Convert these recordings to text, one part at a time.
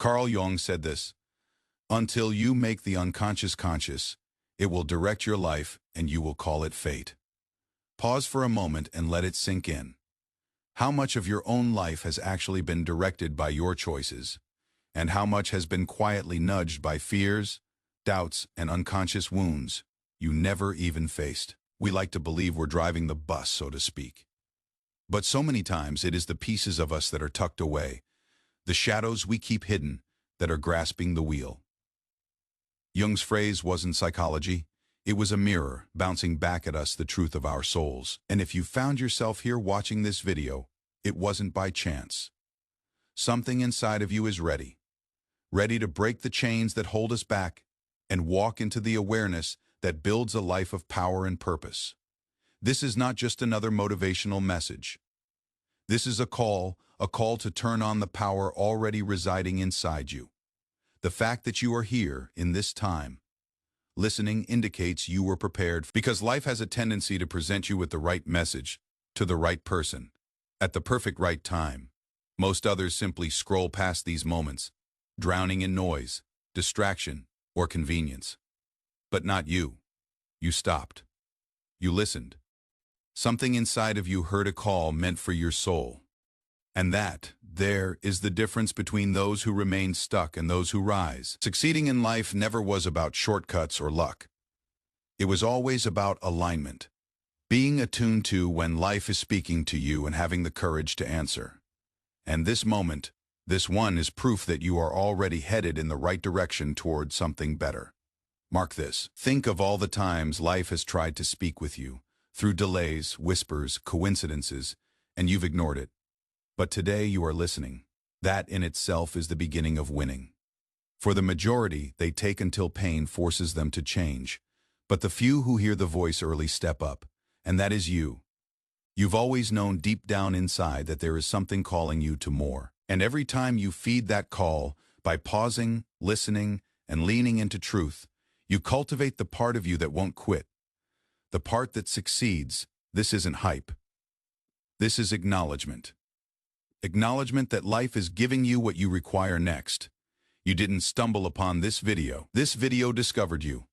Carl Jung said this, "Until you make the unconscious conscious, it will direct your life and you will call it fate." Pause for a moment and let it sink in. How much of your own life has actually been directed by your choices, and how much has been quietly nudged by fears, doubts, and unconscious wounds you never even faced? We like to believe we're driving the bus, so to speak. But so many times it is the pieces of us that are tucked away, the shadows we keep hidden, that are grasping the wheel. Jung's phrase wasn't psychology. It was a mirror bouncing back at us the truth of our souls. And if you found yourself here watching this video, it wasn't by chance. Something inside of you is ready to break the chains that hold us back and walk into the awareness that builds a life of power and purpose. This is not just another motivational message. This is a call to turn on the power already residing inside you. The fact that you are here in this time, listening, indicates you were prepared, because life has a tendency to present you with the right message to the right person at the perfect right time. Most others simply scroll past these moments, drowning in noise, distraction, or convenience. But not you. You stopped. You listened. Something inside of you heard a call meant for your soul. And there is the difference between those who remain stuck and those who rise. Succeeding in life never was about shortcuts or luck. It was always about alignment. Being attuned to when life is speaking to you and having the courage to answer. And this moment, this one, is proof that you are already headed in the right direction towards something better. Mark this. Think of all the times life has tried to speak with you, through delays, whispers, coincidences, and you've ignored it. But today you are listening. That in itself is the beginning of winning. For the majority, they take until pain forces them to change. But the few who hear the voice early step up, and that is you. You've always known deep down inside that there is something calling you to more. And every time you feed that call, by pausing, listening, and leaning into truth, you cultivate the part of you that won't quit. The part that succeeds. This isn't hype. This is acknowledgement. Acknowledgement that life is giving you what you require next. You didn't stumble upon this video. This video discovered you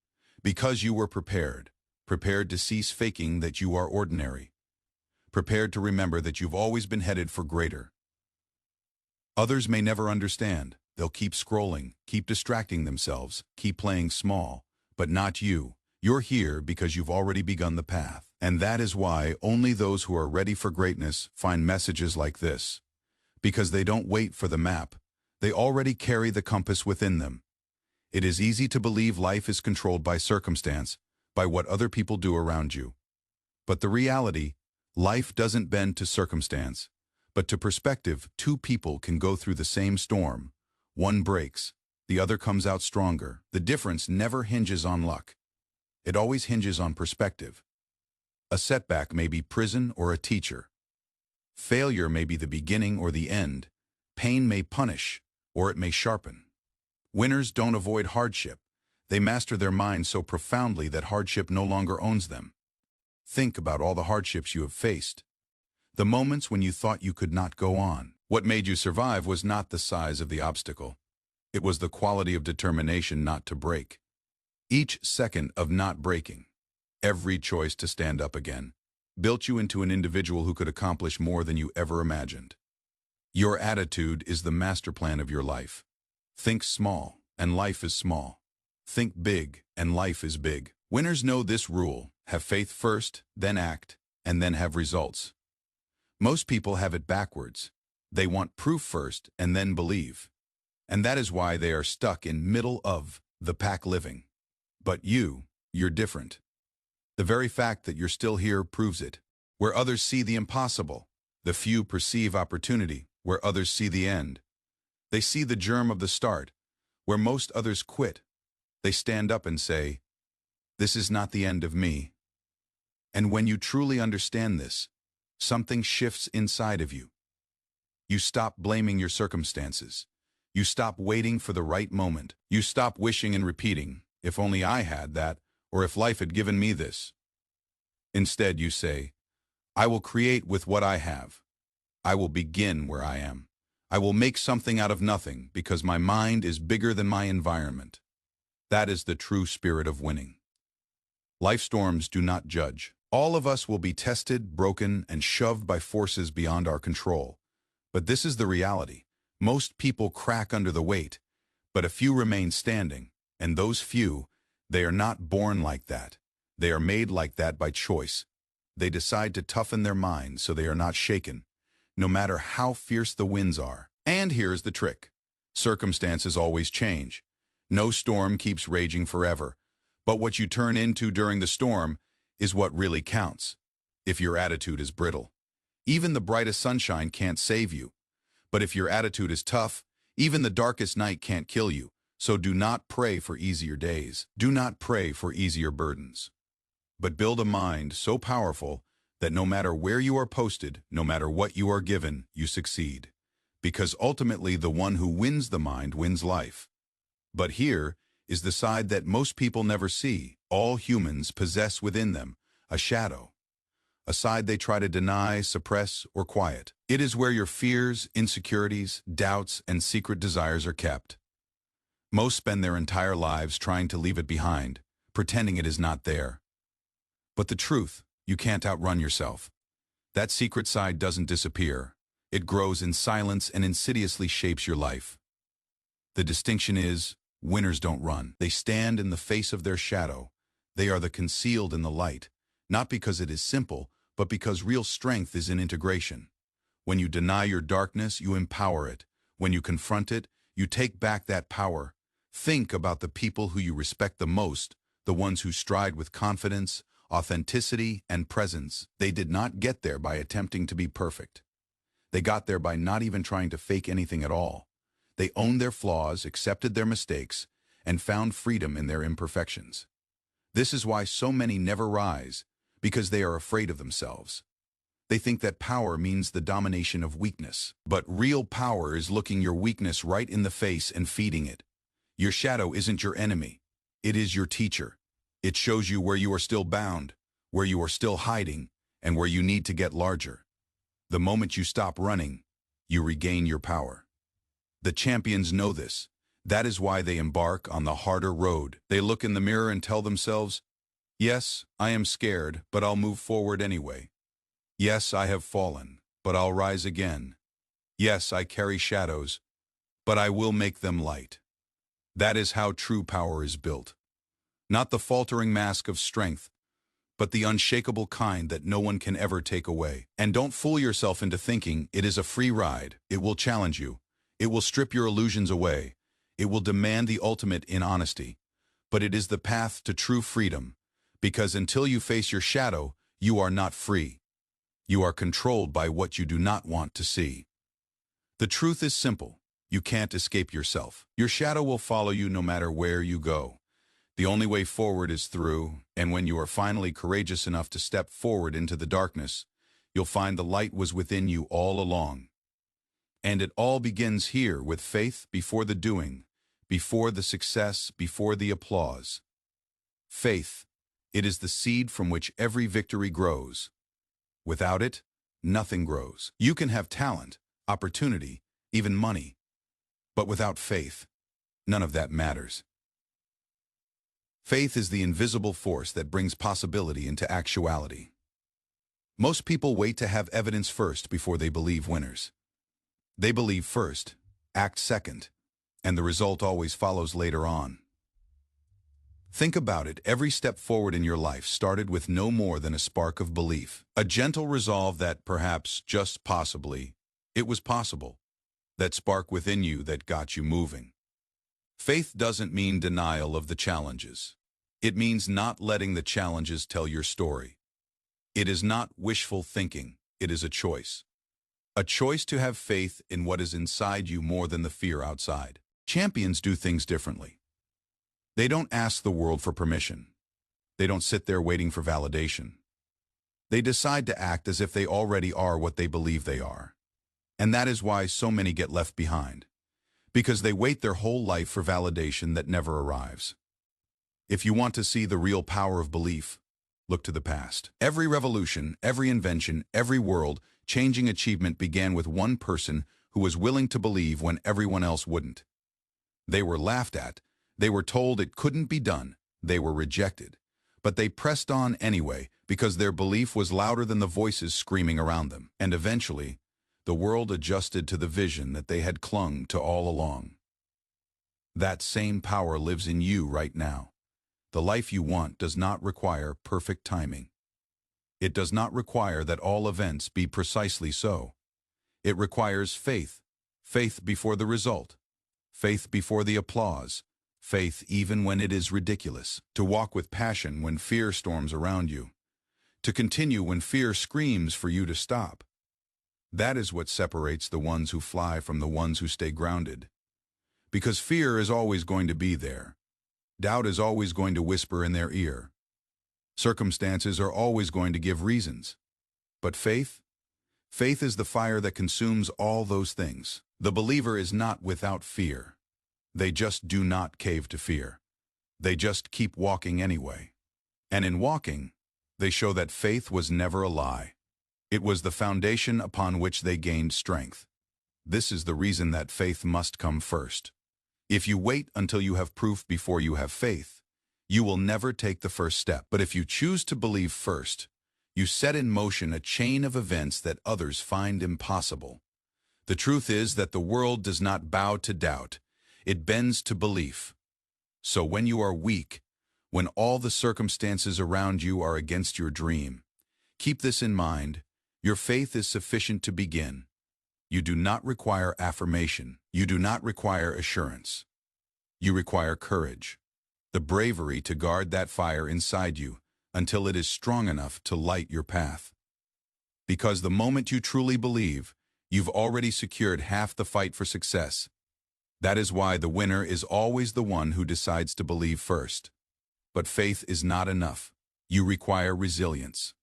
because you were prepared to cease faking that you are ordinary, prepared to remember that you've always been headed for greater. Others may never understand. They'll keep scrolling, keep distracting themselves, keep playing small, but not you. You're here because you've already begun the path. And that is why only those who are ready for greatness find messages like this. Because they don't wait for the map. They already carry the compass within them. It is easy to believe life is controlled by circumstance, by what other people do around you. But the reality, life doesn't bend to circumstance, but to perspective. Two people can go through the same storm. One breaks, the other comes out stronger. The difference never hinges on luck. It always hinges on perspective. A setback may be prison or a teacher. Failure may be the beginning or the end. Pain may punish, or it may sharpen. Winners don't avoid hardship. They master their minds so profoundly that hardship no longer owns them. Think about all the hardships you have faced. The moments when you thought you could not go on. What made you survive was not the size of the obstacle. It was the quality of determination not to break. Each second of not breaking, every choice to stand up again, built you into an individual who could accomplish more than you ever imagined. Your attitude is the master plan of your life. Think small, and life is small. Think big, and life is big. Winners know this rule: have faith first, then act, and then have results. Most people have it backwards. They want proof first, and then believe. And that is why they are stuck in middle of the pack living. But you're different. The very fact that you're still here proves it. Where others see the impossible, the few perceive opportunity. Where others see the end, they see the germ of the start. Where most others quit, they stand up and say, "This is not the end of me." And when you truly understand this, something shifts inside of you. You stop blaming your circumstances. You stop waiting for the right moment. You stop wishing and repeating, "If only I had that," or "If life had given me this." Instead, you say, "I will create with what I have. I will begin where I am. I will make something out of nothing because my mind is bigger than my environment. That is the true spirit of winning. Life storms do not judge. All of us will be tested, broken, and shoved by forces beyond our control. But this is the reality. Most people crack under the weight, but a few remain standing, and those few, they are not born like that. They are made like that by choice. They decide to toughen their minds so they are not shaken, no matter how fierce the winds are. And here's the trick. Circumstances always change. No storm keeps raging forever, but what you turn into during the storm is what really counts. If your attitude is brittle, even the brightest sunshine can't save you. But if your attitude is tough, even the darkest night can't kill you. So do not pray for easier days. Do not pray for easier burdens. But build a mind so powerful that no matter where you are posted, no matter what you are given, you succeed. Because ultimately the one who wins the mind wins life. But here is the side that most people never see. All humans possess within them a shadow, a side they try to deny, suppress, or quiet. It is where your fears, insecurities, doubts, and secret desires are kept. Most spend their entire lives trying to leave it behind, pretending it is not there. But the truth, you can't outrun yourself. That secret side doesn't disappear. It grows in silence and insidiously shapes your life. The distinction is, winners don't run. They stand in the face of their shadow. They are the concealed in the light, not because it is simple, but because real strength is in integration. When you deny your darkness, you empower it. When you confront it, you take back that power. Think about the people who you respect the most, the ones who stride with confidence, authenticity, and presence. They did not get there by attempting to be perfect. They got there by not even trying to fake anything at all. They owned their flaws, accepted their mistakes, and found freedom in their imperfections. This is why so many never rise, because they are afraid of themselves. They think that power means the domination of weakness. But real power is looking your weakness right in the face and feeding it. Your shadow isn't your enemy. It is your teacher. It shows you where you are still bound, where you are still hiding, and where you need to get larger. The moment you stop running, you regain your power. The champions know this. That is why they embark on the harder road. They look in the mirror and tell themselves, yes, I am scared, but I'll move forward anyway. Yes, I have fallen, but I'll rise again. Yes, I carry shadows, but I will make them light. That is how true power is built. Not the faltering mask of strength, but the unshakable kind that no one can ever take away. And don't fool yourself into thinking it is a free ride. It will challenge you. It will strip your illusions away. It will demand the ultimate in honesty. But it is the path to true freedom, because until you face your shadow, you are not free. You are controlled by what you do not want to see. The truth is simple. You can't escape yourself. Your shadow will follow you no matter where you go. The only way forward is through, and when you are finally courageous enough to step forward into the darkness, you'll find the light was within you all along. And it all begins here with faith before the doing, before the success, before the applause. Faith, it is the seed from which every victory grows. Without it, nothing grows. You can have talent, opportunity, even money. But without faith, none of that matters. Faith is the invisible force that brings possibility into actuality. Most people wait to have evidence first before they believe winners. They believe first, act second, and the result always follows later on. Think about it. Every step forward in your life started with no more than a spark of belief. A gentle resolve that perhaps, just possibly, it was possible. That spark within you that got you moving. Faith doesn't mean denial of the challenges. It means not letting the challenges tell your story. It is not wishful thinking. It is a choice. A choice to have faith in what is inside you more than the fear outside. Champions do things differently. They don't ask the world for permission. They don't sit there waiting for validation. They decide to act as if they already are what they believe they are. And that is why so many get left behind. Because they wait their whole life for validation that never arrives. If you want to see the real power of belief, look to the past. Every revolution, every invention, every world-changing achievement began with one person who was willing to believe when everyone else wouldn't. They were laughed at, they were told it couldn't be done, they were rejected. But they pressed on anyway because their belief was louder than the voices screaming around them. And eventually, the world adjusted to the vision that they had clung to all along. That same power lives in you right now. The life you want does not require perfect timing. It does not require that all events be precisely so. It requires faith, faith before the result, faith before the applause, faith even when it is ridiculous, to walk with passion when fear storms around you, to continue when fear screams for you to stop. That is what separates the ones who fly from the ones who stay grounded. Because fear is always going to be there. Doubt is always going to whisper in their ear. Circumstances are always going to give reasons. But faith? Faith is the fire that consumes all those things. The believer is not without fear. They just do not cave to fear. They just keep walking anyway. And in walking, they show that faith was never a lie. It was the foundation upon which they gained strength. This is the reason that faith must come first. If you wait until you have proof before you have faith, you will never take the first step. But if you choose to believe first, you set in motion a chain of events that others find impossible. The truth is that the world does not bow to doubt. It bends to belief. So when you are weak, when all the circumstances around you are against your dream, keep this in mind. Your faith is sufficient to begin. You do not require affirmation. You do not require assurance. You require courage, the bravery to guard that fire inside you until it is strong enough to light your path. Because the moment you truly believe, you've already secured half the fight for success. That is why the winner is always the one who decides to believe first. But faith is not enough. You require resilience.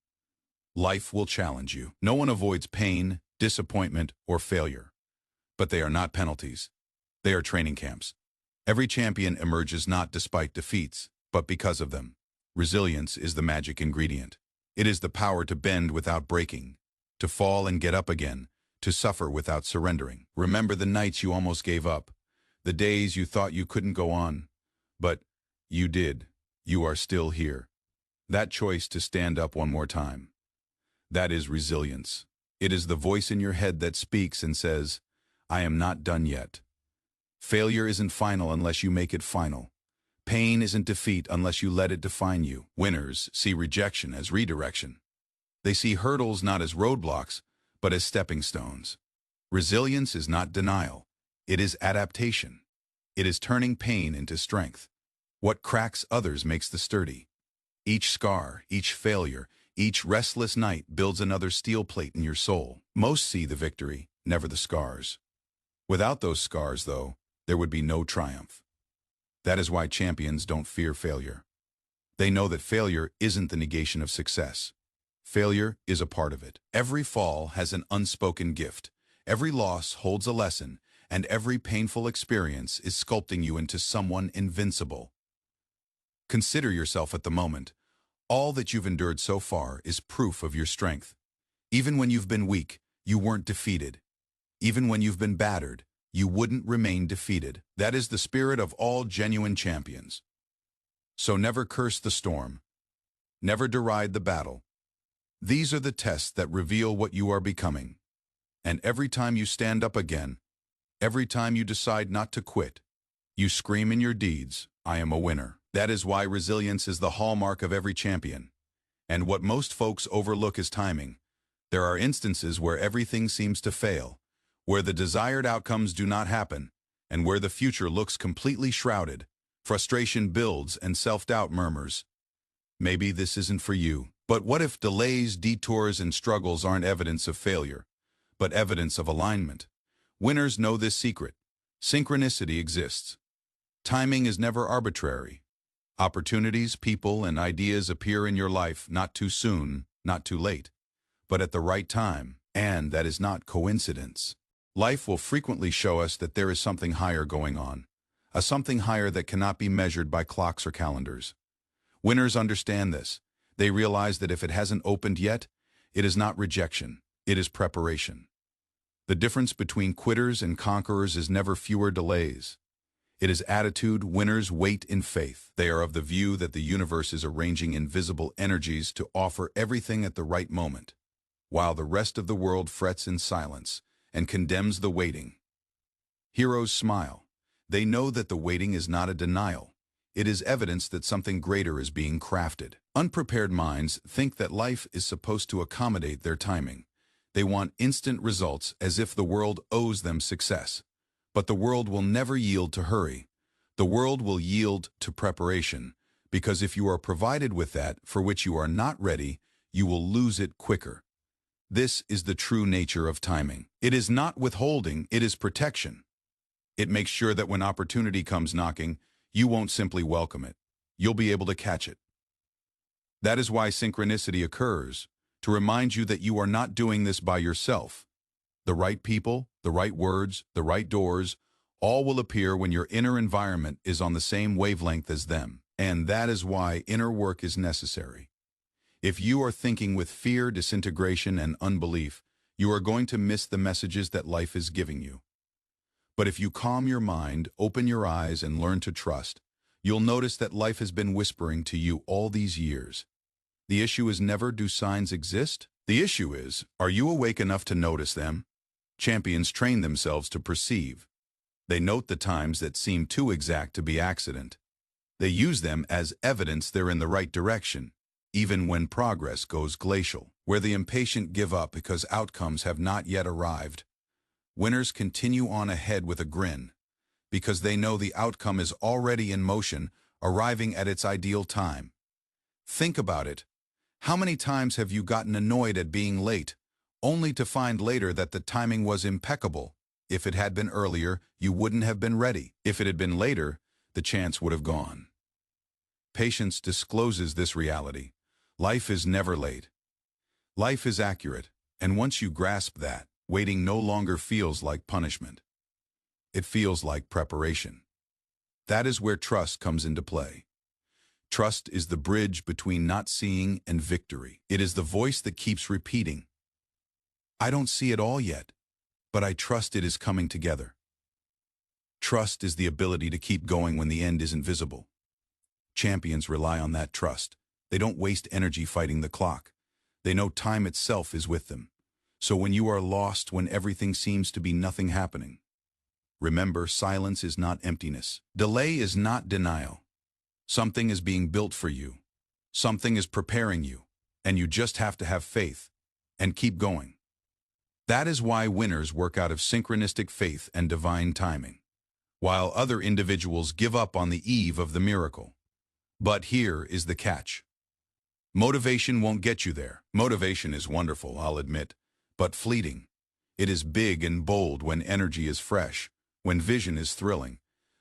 Life will challenge you. No one avoids pain, disappointment, or failure. But they are not penalties. They are training camps. Every champion emerges not despite defeats, but because of them. Resilience is the magic ingredient. It is the power to bend without breaking, to fall and get up again, to suffer without surrendering. Remember the nights you almost gave up, the days you thought you couldn't go on. But you did. You are still here. That choice to stand up one more time. That is resilience. It is the voice in your head that speaks and says, I am not done yet. Failure isn't final unless you make it final. Pain isn't defeat unless you let it define you. Winners see rejection as redirection. They see hurdles not as roadblocks, but as stepping stones. Resilience is not denial. It is adaptation. It is turning pain into strength. What cracks others makes the sturdy. Each scar, each failure, each restless night builds another steel plate in your soul. Most see the victory, never the scars. Without those scars, though, there would be no triumph. That is why champions don't fear failure. They know that failure isn't the negation of success. Failure is a part of it. Every fall has an unspoken gift. Every loss holds a lesson, and every painful experience is sculpting you into someone invincible. Consider yourself at the moment. All that you've endured so far is proof of your strength. Even when you've been weak, you weren't defeated. Even when you've been battered, you wouldn't remain defeated. That is the spirit of all genuine champions. So never curse the storm. Never deride the battle. These are the tests that reveal what you are becoming. And every time you stand up again, every time you decide not to quit, you scream in your deeds, I am a winner. That is why resilience is the hallmark of every champion. And what most folks overlook is timing. There are instances where everything seems to fail, where the desired outcomes do not happen, and where the future looks completely shrouded. Frustration builds and self-doubt murmurs. Maybe this isn't for you. But what if delays, detours, and struggles aren't evidence of failure, but evidence of alignment? Winners know this secret. Synchronicity exists. Timing is never arbitrary. Opportunities, people, and ideas appear in your life not too soon, not too late, but at the right time, and that is not coincidence. Life will frequently show us that there is something higher going on, a something higher that cannot be measured by clocks or calendars. Winners understand this. They realize that if it hasn't opened yet, it is not rejection, it is preparation. The difference between quitters and conquerors is never fewer delays. It is attitude. Winners wait in faith. They are of the view that the universe is arranging invisible energies to offer everything at the right moment, while the rest of the world frets in silence and condemns the waiting. Heroes smile. They know that the waiting is not a denial. It is evidence that something greater is being crafted. Unprepared minds think that life is supposed to accommodate their timing. They want instant results as if the world owes them success. But the world will never yield to hurry. The world will yield to preparation, because if you are provided with that for which you are not ready, you will lose it quicker. This is the true nature of timing. It is not withholding, it is protection. It makes sure that when opportunity comes knocking, you won't simply welcome it. You'll be able to catch it. That is why synchronicity occurs, to remind you that you are not doing this by yourself. The right people, the right words, the right doors, all will appear when your inner environment is on the same wavelength as them. And that is why inner work is necessary. If you are thinking with fear, disintegration, and unbelief, you are going to miss the messages that life is giving you. But if you calm your mind, open your eyes, and learn to trust, you'll notice that life has been whispering to you all these years. The issue is never, do signs exist? The issue is, are you awake enough to notice them? Champions train themselves to perceive. They note the times that seem too exact to be accident. They use them as evidence they're in the right direction, even when progress goes glacial. Where the impatient give up because outcomes have not yet arrived, winners continue on ahead with a grin, because they know the outcome is already in motion, arriving at its ideal time. Think about it. How many times have you gotten annoyed at being late, only to find later that the timing was impeccable? If it had been earlier, you wouldn't have been ready. If it had been later, the chance would have gone. Patience discloses this reality. Life is never late. Life is accurate, and once you grasp that, waiting no longer feels like punishment. It feels like preparation. That is where trust comes into play. Trust is the bridge between not seeing and victory. It is the voice that keeps repeating, I don't see it all yet, but I trust it is coming together. Trust is the ability to keep going when the end isn't visible. Champions rely on that trust. They don't waste energy fighting the clock. They know time itself is with them. So when you are lost, when everything seems to be nothing happening, remember, silence is not emptiness. Delay is not denial. Something is being built for you. Something is preparing you, and you just have to have faith and keep going. That is why winners work out of synchronistic faith and divine timing, while other individuals give up on the eve of the miracle. But here is the catch. Motivation won't get you there. Motivation is wonderful, I'll admit, but fleeting. It is big and bold when energy is fresh, when vision is thrilling,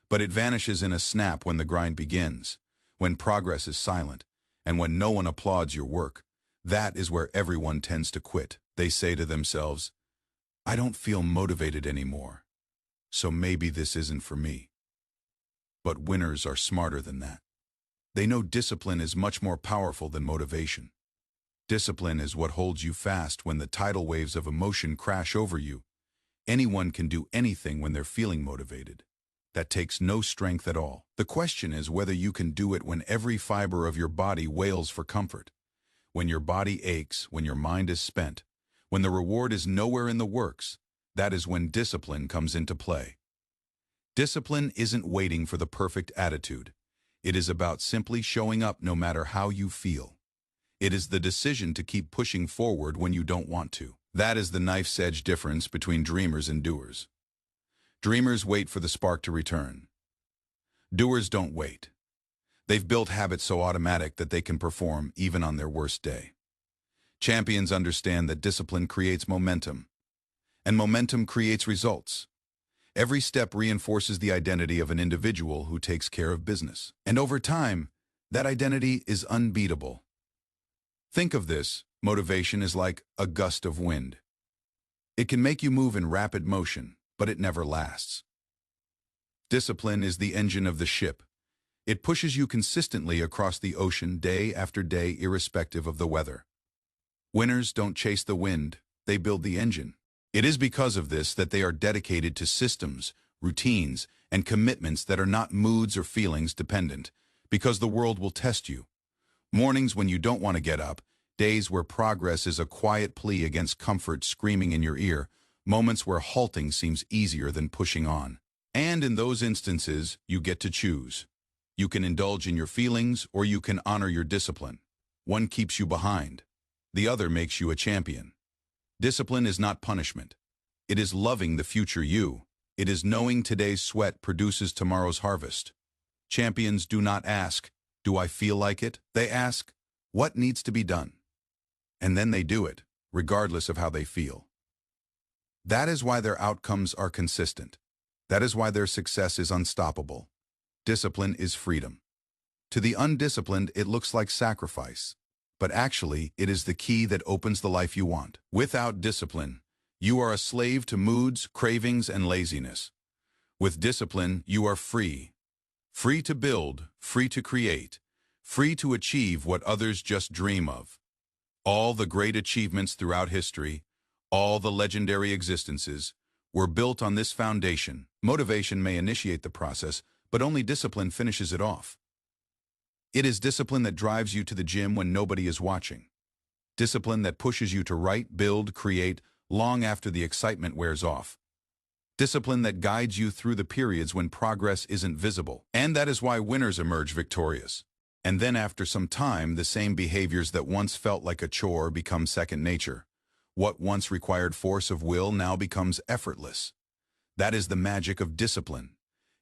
but it vanishes in a snap when the grind begins, when progress is silent, and when no one applauds your work. That is where everyone tends to quit. They say to themselves, I don't feel motivated anymore, so maybe this isn't for me. But winners are smarter than that. They know discipline is much more powerful than motivation. Discipline is what holds you fast when the tidal waves of emotion crash over you. Anyone can do anything when they're feeling motivated. That takes no strength at all. The question is whether you can do it when every fiber of your body wails for comfort, when your body aches, when your mind is spent, when the reward is nowhere in the works. That is when discipline comes into play. Discipline isn't waiting for the perfect attitude. It is about simply showing up no matter how you feel. It is the decision to keep pushing forward when you don't want to. That is the knife's edge difference between dreamers and doers. Dreamers wait for the spark to return. Doers don't wait. They've built habits so automatic that they can perform even on their worst day. Champions understand that discipline creates momentum, and momentum creates results. Every step reinforces the identity of an individual who takes care of business. And over time, that identity is unbeatable. Think of this. Motivation is like a gust of wind. It can make you move in rapid motion, but it never lasts. Discipline is the engine of the ship. It pushes you consistently across the ocean day after day, irrespective of the weather. Winners don't chase the wind, they build the engine. It is because of this that they are dedicated to systems, routines, and commitments that are not moods or feelings dependent, because the world will test you. Mornings when you don't want to get up, days where progress is a quiet plea against comfort screaming in your ear, moments where halting seems easier than pushing on. And in those instances, you get to choose. You can indulge in your feelings or you can honor your discipline. One keeps you behind. The other makes you a champion. Discipline is not punishment. It is loving the future you. It is knowing today's sweat produces tomorrow's harvest. Champions do not ask, "Do I feel like it?" They ask, "What needs to be done?" And then they do it, regardless of how they feel. That is why their outcomes are consistent. That is why their success is unstoppable. Discipline is freedom. To the undisciplined, it looks like sacrifice. But actually, it is the key that opens the life you want. Without discipline, you are a slave to moods, cravings, and laziness. With discipline, you are free. Free to build, free to create, free to achieve what others just dream of. All the great achievements throughout history, all the legendary existences, were built on this foundation. Motivation may initiate the process, but only discipline finishes it off. It is discipline that drives you to the gym when nobody is watching. Discipline that pushes you to write, build, create, long after the excitement wears off. Discipline that guides you through the periods when progress isn't visible. And that is why winners emerge victorious. And then after some time, the same behaviors that once felt like a chore become second nature. What once required force of will now becomes effortless. That is the magic of discipline.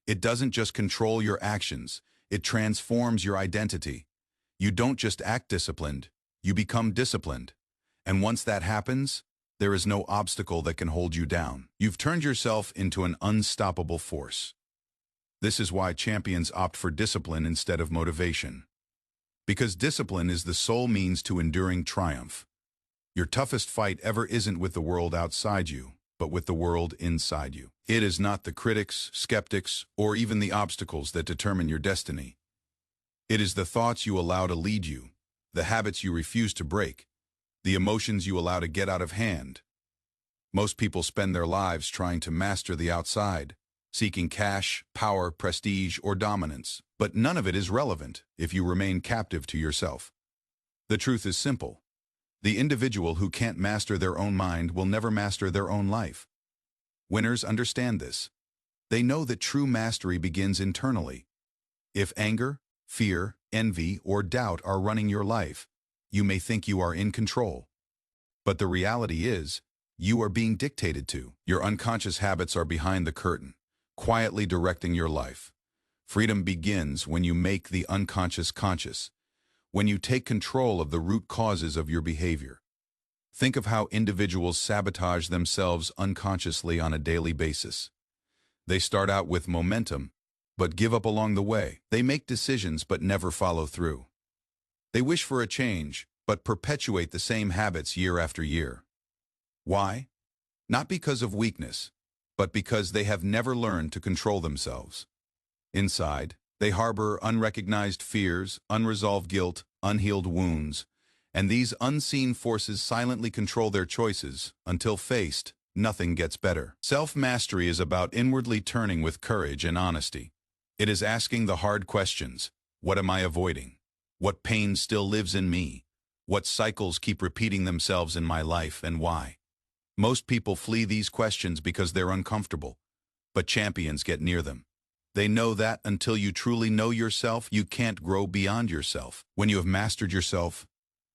It doesn't just control your actions, it transforms your identity. You don't just act disciplined, you become disciplined. And once that happens, there is no obstacle that can hold you down. You've turned yourself into an unstoppable force. This is why champions opt for discipline instead of motivation. Because discipline is the sole means to enduring triumph. Your toughest fight ever isn't with the world outside you, but with the world inside you. It is not the critics, skeptics, or even the obstacles that determine your destiny. It is the thoughts you allow to lead you, the habits you refuse to break, the emotions you allow to get out of hand. Most people spend their lives trying to master the outside, seeking cash, power, prestige, or dominance. But none of it is relevant if you remain captive to yourself. The truth is simple. The individual who can't master their own mind will never master their own life. Winners understand this. They know that true mastery begins internally. If anger, fear, envy, or doubt are running your life, you may think you are in control. But the reality is, you are being dictated to. Your unconscious habits are behind the curtain, quietly directing your life. Freedom begins when you make the unconscious conscious, when you take control of the root causes of your behavior. Think of how individuals sabotage themselves unconsciously on a daily basis. They start out with momentum, but give up along the way. They make decisions but never follow through. They wish for a change, but perpetuate the same habits year after year. Why? Not because of weakness, but because they have never learned to control themselves. Inside, they harbor unrecognized fears, unresolved guilt, unhealed wounds, and these unseen forces silently control their choices. Until faced, nothing gets better. Self-mastery is about inwardly turning with courage and honesty. It is asking the hard questions. What am I avoiding? What pain still lives in me? What cycles keep repeating themselves in my life, and why? Most people flee these questions because they're uncomfortable, but champions get near them. They know that until you truly know yourself, you can't grow beyond yourself. When you have mastered yourself,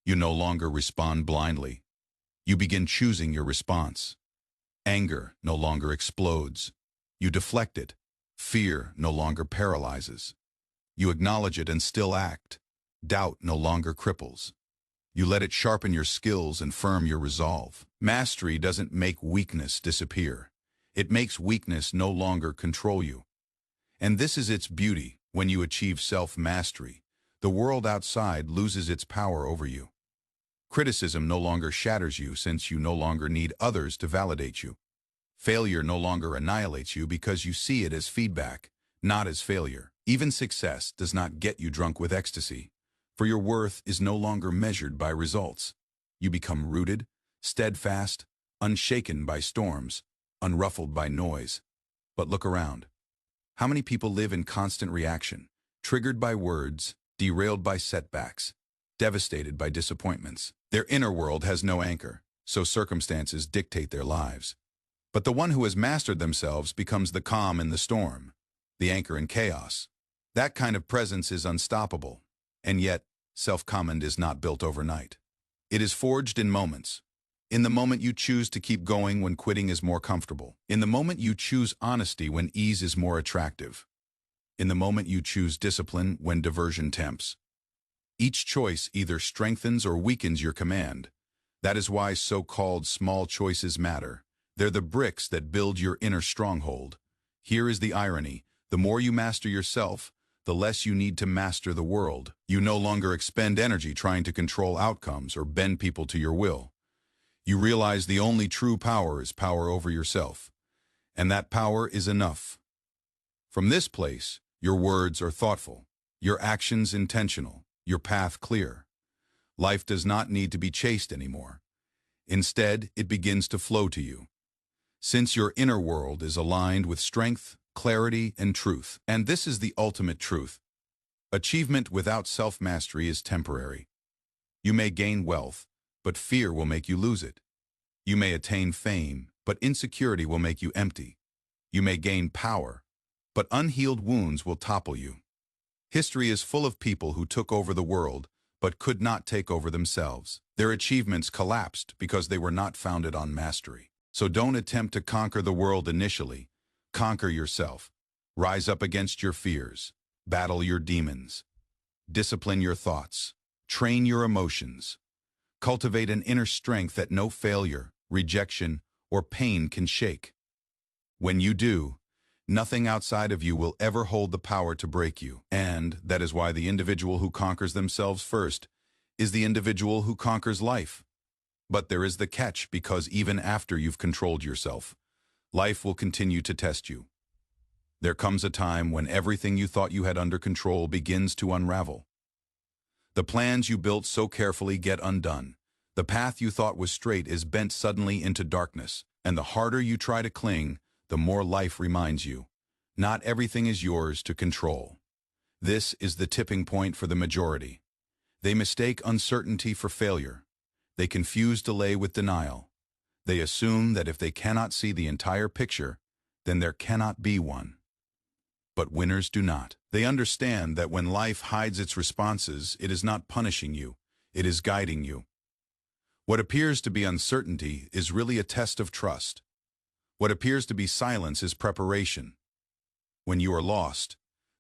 you no longer respond blindly. You begin choosing your response. Anger no longer explodes. You deflect it. Fear no longer paralyzes. You acknowledge it and still act. Doubt no longer cripples. You let it sharpen your skills and firm your resolve. Mastery doesn't make weakness disappear. It makes weakness no longer control you. And this is its beauty. When you achieve self-mastery, the world outside loses its power over you. Criticism no longer shatters you since you no longer need others to validate you. Failure no longer annihilates you because you see it as feedback, not as failure. Even success does not get you drunk with ecstasy, for your worth is no longer measured by results. You become rooted, steadfast, unshaken by storms, unruffled by noise. But look around. How many people live in constant reaction, triggered by words, derailed by setbacks, devastated by disappointments? Their inner world has no anchor, so circumstances dictate their lives. But the one who has mastered themselves becomes the calm in the storm, the anchor in chaos. That kind of presence is unstoppable, and yet, self-command is not built overnight. It is forged in moments. In the moment you choose to keep going when quitting is more comfortable. In the moment you choose honesty when ease is more attractive. In the moment you choose discipline when diversion tempts. Each choice either strengthens or weakens your command. That is why so-called small choices matter. They're the bricks that build your inner stronghold. Here is the irony. The more you master yourself, the less you need to master the world. You no longer expend energy trying to control outcomes or bend people to your will. You realize the only true power is power over yourself, and that power is enough. From this place, your words are thoughtful, your actions intentional, your path clear. Life does not need to be chased anymore. Instead, it begins to flow to you. Since your inner world is aligned with strength, clarity, and truth. And this is the ultimate truth. Achievement without self-mastery is temporary. You may gain wealth, but fear will make you lose it. You may attain fame, but insecurity will make you empty. You may gain power, but unhealed wounds will topple you. History is full of people who took over the world, but could not take over themselves. Their achievements collapsed because they were not founded on mastery. So don't attempt to conquer the world initially. Conquer yourself. Rise up against your fears. Battle your demons. Discipline your thoughts. Train your emotions. Cultivate an inner strength that no failure, rejection, or pain can shake. When you do, nothing outside of you will ever hold the power to break you. And that is why the individual who conquers themselves first is the individual who conquers life. But there is the catch, because even after you've controlled yourself, life will continue to test you. There comes a time when everything you thought you had under control begins to unravel. The plans you built so carefully get undone. The path you thought was straight is bent suddenly into darkness, and the harder you try to cling, the more life reminds you. Not everything is yours to control. This is the tipping point for the majority. They mistake uncertainty for failure. They confuse delay with denial. They assume that if they cannot see the entire picture, then there cannot be one. But winners do not. They understand that when life hides its responses, it is not punishing you, it is guiding you. What appears to be uncertainty is really a test of trust. What appears to be silence is preparation. When you are lost,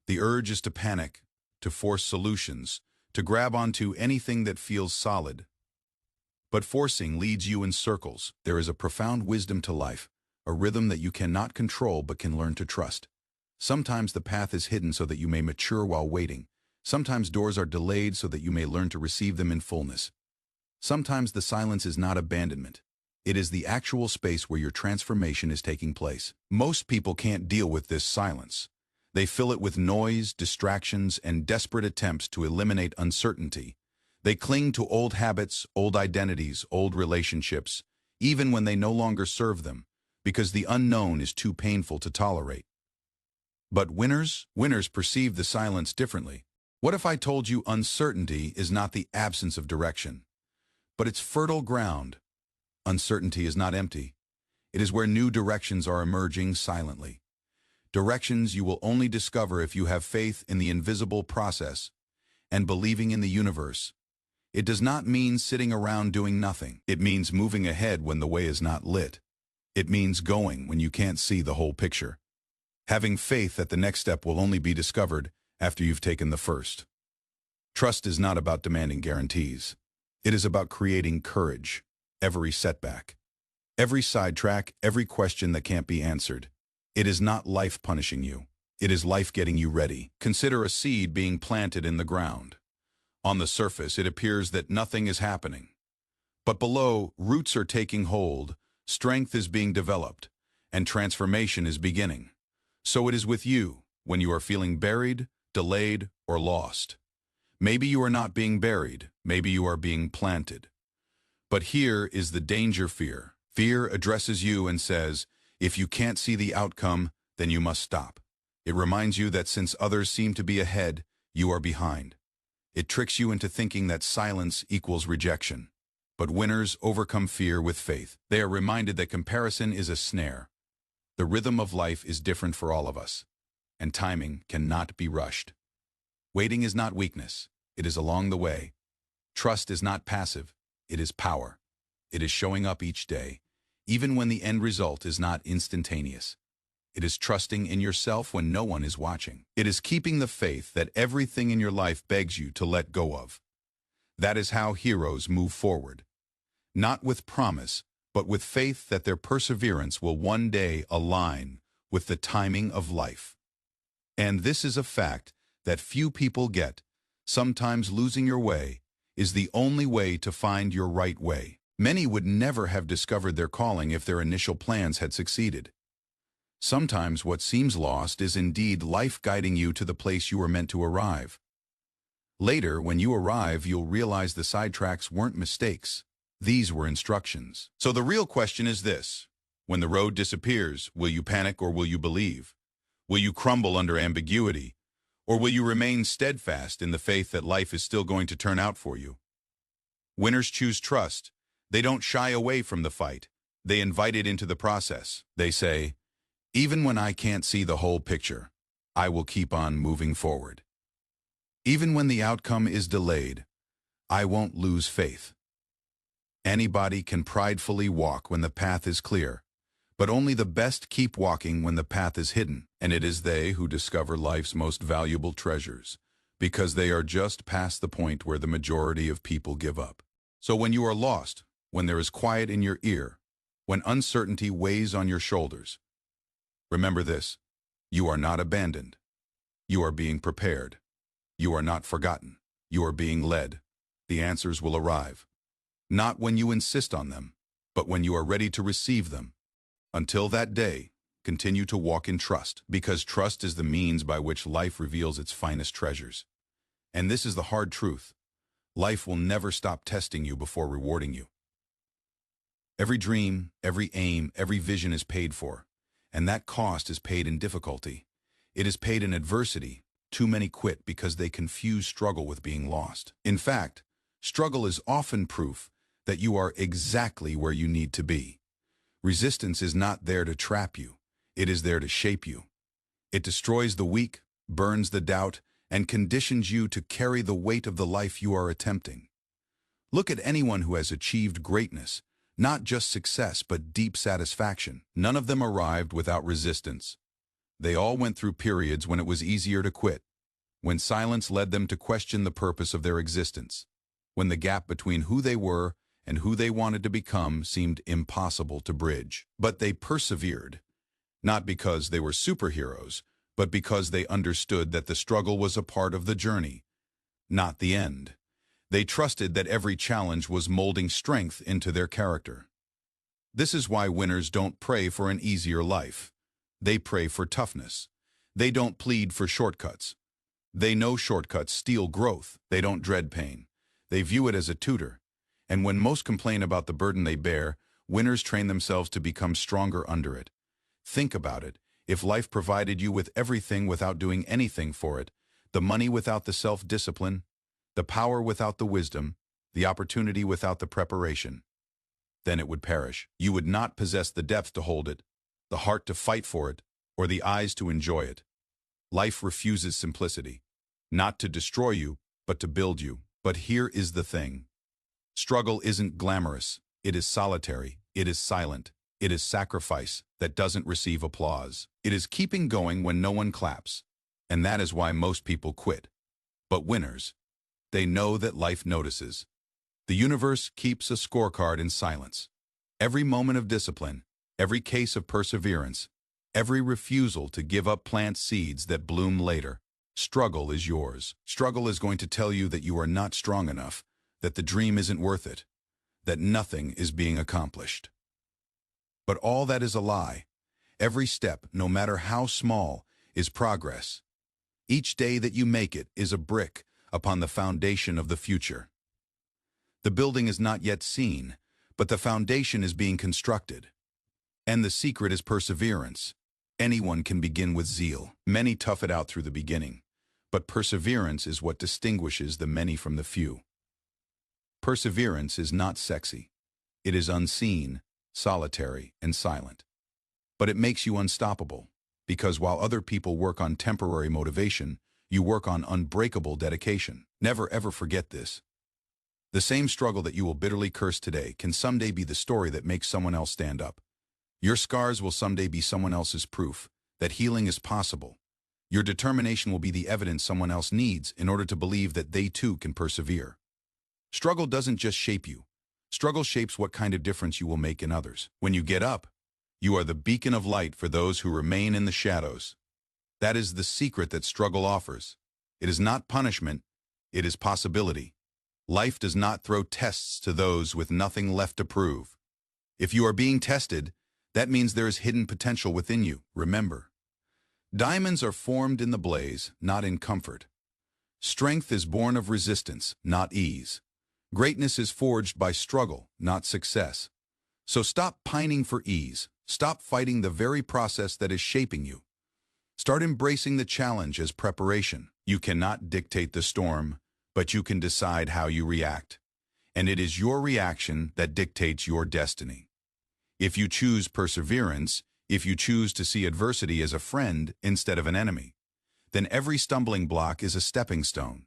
the urge is to panic, to force solutions, to grab onto anything that feels solid. But forcing leads you in circles. There is a profound wisdom to life, a rhythm that you cannot control but can learn to trust. Sometimes the path is hidden so that you may mature while waiting. Sometimes doors are delayed so that you may learn to receive them in fullness. Sometimes the silence is not abandonment. It is the actual space where your transformation is taking place. Most people can't deal with this silence. They fill it with noise, distractions, and desperate attempts to eliminate uncertainty. They cling to old habits, old identities, old relationships, even when they no longer serve them, because the unknown is too painful to tolerate. But winners perceive the silence differently. What if I told you uncertainty is not the absence of direction, but it's fertile ground? Uncertainty is not empty. It is where new directions are emerging silently. Directions you will only discover if you have faith in the invisible process and believing in the universe. It does not mean sitting around doing nothing. It means moving ahead when the way is not lit. It means going when you can't see the whole picture. Having faith that the next step will only be discovered after you've taken the first. Trust is not about demanding guarantees. It is about creating courage. Every setback, every sidetrack, every question that can't be answered. It is not life punishing you. It is life getting you ready. Consider a seed being planted in the ground. On the surface, it appears that nothing is happening. But below, roots are taking hold, strength is being developed, and transformation is beginning. So it is with you when you are feeling buried, delayed, or lost. Maybe you are not being buried, maybe you are being planted. But here is the danger fear. Fear addresses you and says, if you can't see the outcome, then you must stop. It reminds you that since others seem to be ahead, you are behind. It tricks you into thinking that silence equals rejection. But winners overcome fear with faith. They are reminded that comparison is a snare. The rhythm of life is different for all of us, and timing cannot be rushed. Waiting is not weakness, it is along the way. Trust is not passive, it is power. It is showing up each day, even when the end result is not instantaneous. It is trusting in yourself when no one is watching. It is keeping the faith that everything in your life begs you to let go of. That is how heroes move forward. Not with promise, but with faith that their perseverance will one day align with the timing of life. And this is a fact that few people get. Sometimes losing your way is the only way to find your right way. Many would never have discovered their calling if their initial plans had succeeded. Sometimes what seems lost is indeed life guiding you to the place you were meant to arrive. Later, when you arrive, you'll realize the sidetracks weren't mistakes. These were instructions. So the real question is this: when the road disappears, will you panic or will you believe? Will you crumble under ambiguity? Or will you remain steadfast in the faith that life is still going to turn out for you? Winners choose trust. They don't shy away from the fight. They invite it into the process. They say, even when I can't see the whole picture, I will keep on moving forward. Even when the outcome is delayed, I won't lose faith. Anybody can pridefully walk when the path is clear, but only the best keep walking when the path is hidden, and it is they who discover life's most valuable treasures, because they are just past the point where the majority of people give up. So when you are lost, when there is quiet in your ear, when uncertainty weighs on your shoulders, remember this: you are not abandoned. You are being prepared. You are not forgotten. You are being led. The answers will arrive. Not when you insist on them, but when you are ready to receive them. Until that day, continue to walk in trust, because trust is the means by which life reveals its finest treasures. And this is the hard truth: life will never stop testing you before rewarding you. Every dream, every aim, every vision is paid for, and that cost is paid in difficulty. It is paid in adversity. Too many quit because they confuse struggle with being lost. In fact, struggle is often proof that you are exactly where you need to be. Resistance is not there to trap you. It is there to shape you. It destroys the weak, burns the doubt, and conditions you to carry the weight of the life you are attempting. Look at anyone who has achieved greatness, not just success, but deep satisfaction. None of them arrived without resistance. They all went through periods when it was easier to quit, when silence led them to question the purpose of their existence, when the gap between who they were and who they wanted to become seemed impossible to bridge. But they persevered, not because they were superheroes, but because they understood that the struggle was a part of the journey, not the end. They trusted that every challenge was molding strength into their character. This is why winners don't pray for an easier life. They pray for toughness. They don't plead for shortcuts. They know shortcuts steal growth. They don't dread pain. They view it as a tutor. And when most complain about the burden they bear, winners train themselves to become stronger under it. Think about it. If life provided you with everything without doing anything for it, the money without the self-discipline, the power without the wisdom, the opportunity without the preparation, then it would perish. You would not possess the depth to hold it, the heart to fight for it, or the eyes to enjoy it. Life refuses simplicity, not to destroy you, but to build you. But here is the thing. Struggle isn't glamorous. It is solitary. It is silent. It is sacrifice that doesn't receive applause. It is keeping going when no one claps. And that is why most people quit. But winners, they know that life notices. The universe keeps a scorecard in silence. Every moment of discipline, every case of perseverance, every refusal to give up plants seeds that bloom later. Struggle is yours. Struggle is going to tell you that you are not strong enough, that the dream isn't worth it, that nothing is being accomplished. But all that is a lie. Every step, no matter how small, is progress. Each day that you make it is a brick upon the foundation of the future. The building is not yet seen, but the foundation is being constructed. And the secret is perseverance. Anyone can begin with zeal. Many tough it out through the beginning, but perseverance is what distinguishes the many from the few. Perseverance is not sexy. It is unseen, solitary, and silent. But it makes you unstoppable, because while other people work on temporary motivation, you work on unbreakable dedication. Never ever forget this. The same struggle that you will bitterly curse today can someday be the story that makes someone else stand up. Your scars will someday be someone else's proof that healing is possible. Your determination will be the evidence someone else needs in order to believe that they too can persevere. Struggle doesn't just shape you. Struggle shapes what kind of difference you will make in others. When you get up, you are the beacon of light for those who remain in the shadows. That is the secret that struggle offers. It is not punishment, it is possibility. Life does not throw tests to those with nothing left to prove. If you are being tested, that means there is hidden potential within you. Remember, diamonds are formed in the blaze, not in comfort. Strength is born of resistance, not ease. Greatness is forged by struggle, not success. So stop pining for ease. Stop fighting the very process that is shaping you. Start embracing the challenge as preparation. You cannot dictate the storm, but you can decide how you react. And it is your reaction that dictates your destiny. If you choose perseverance, if you choose to see adversity as a friend instead of an enemy, then every stumbling block is a stepping stone,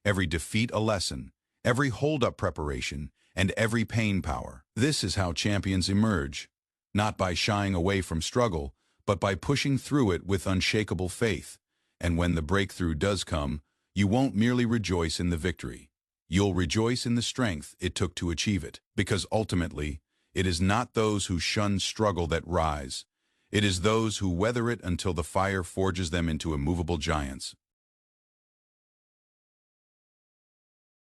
every defeat a lesson, every hold-up preparation, and every pain power. This is how champions emerge, not by shying away from struggle, but by pushing through it with unshakable faith. And when the breakthrough does come, you won't merely rejoice in the victory. You'll rejoice in the strength it took to achieve it, because ultimately, it is not those who shun struggle that rise. It is those who weather it until the fire forges them into immovable giants.